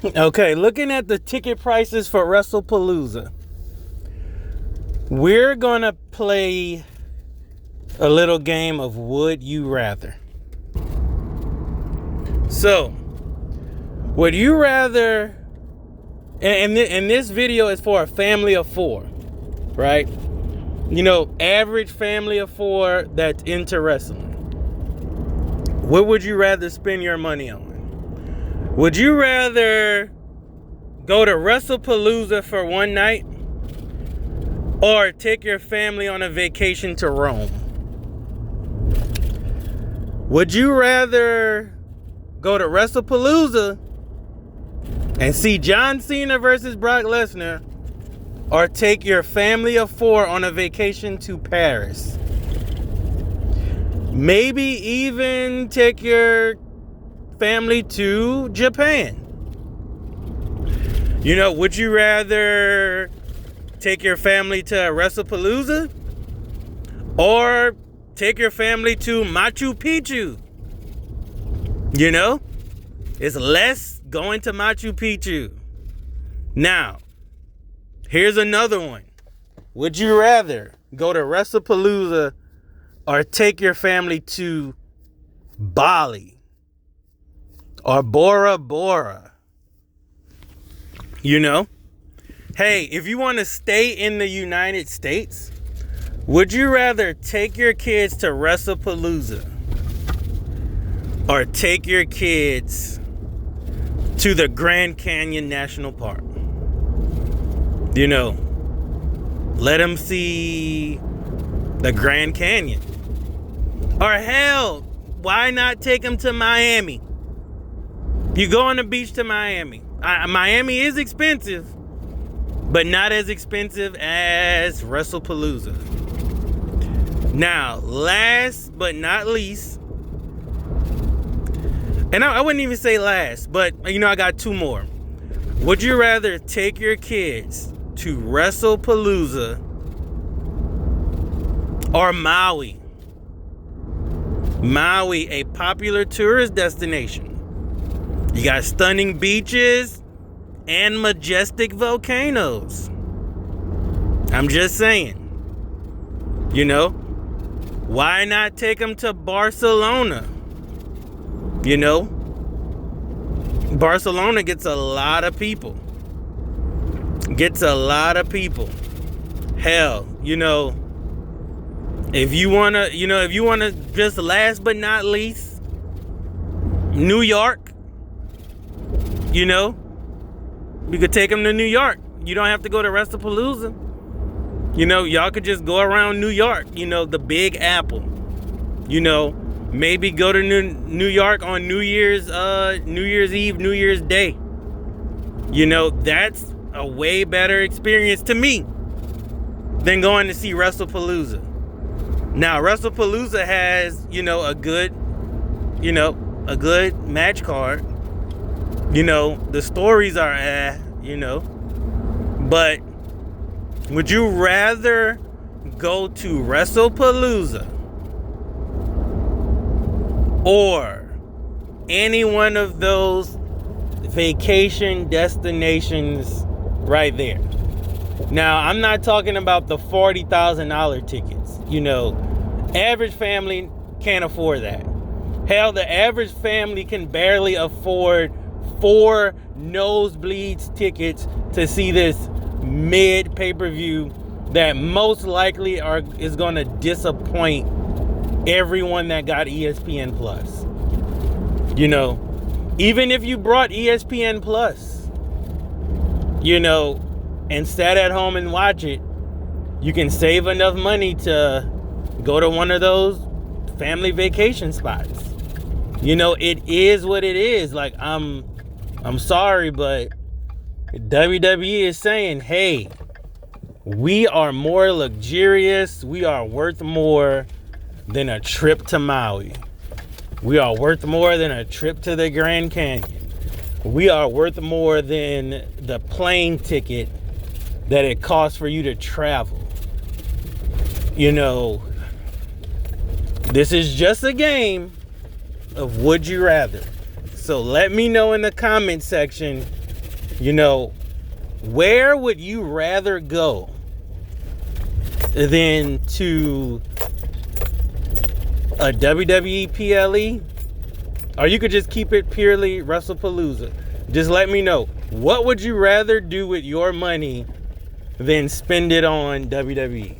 Okay, looking at the ticket prices for WrestlePalooza, we're gonna play a little game of Would You Rather. So, would you rather, and this video is for a family of 4, right? You know, average family of 4 that's into wrestling. What would you rather spend your money on? Would you rather go to WrestlePalooza for one night or take your family on a vacation to Rome? Would you rather go to WrestlePalooza and see John Cena versus Brock Lesnar or take your family of 4 on a vacation to Paris? Maybe even take your family to Japan. You know, would you rather take your family to WrestlePalooza or take your family to Machu Picchu? You know, it's less going to Machu Picchu. Now, here's another one. Would you rather go to WrestlePalooza or take your family to Bali or Bora Bora? You know, hey, if you want to stay in the United States, would you rather take your kids to WrestlePalooza or take your kids to the Grand Canyon National Park? You know, let them see the Grand Canyon. Or hell, why not take them to Miami? You go on the beach to Miami. Miami is expensive, but not as expensive as WrestlePalooza. Now, last but not least, and I wouldn't even say last, but you know, I got 2 more. Would you rather take your kids to WrestlePalooza or Maui? Maui, a popular tourist destination. You got stunning beaches and majestic volcanoes. I'm just saying. You know, why not take them to Barcelona? You know, Barcelona gets a lot of people. Hell, you know, if you want to just last but not least, New York, you know, you could take them to New York. You don't have to go to WrestlePalooza. You know, y'all could just go around New York, you know, the Big Apple. You know, maybe go to New York on New Year's Eve, New Year's Day. You know, that's a way better experience to me than going to see WrestlePalooza. Now, WrestlePalooza has, you know, a good match card. You know, the stories are, you know. But would you rather go to WrestlePalooza or any one of those vacation destinations right there? Now, I'm not talking about the $40,000 tickets. You know, average family can't afford that. Hell, the average family can barely afford 4 nosebleeds tickets to see this mid pay-per-view that most likely is going to disappoint everyone that got ESPN Plus. You know, even if you brought ESPN Plus, you know, and sat at home and watch it, you can save enough money to go to one of those family vacation spots. You know, it is what it is. Like, I'm sorry, but WWE is saying, hey, we are more luxurious. We are worth more than a trip to Maui. We are worth more than a trip to the Grand Canyon. We are worth more than the plane ticket that it costs for you to travel. You know, this is just a game of would you rather. So let me know in the comment section, You know, where would you rather go than to a WWE PLE? Or you could just keep it purely WrestlePalooza. Just let me know. What would you rather do with your money than spend it on WWE?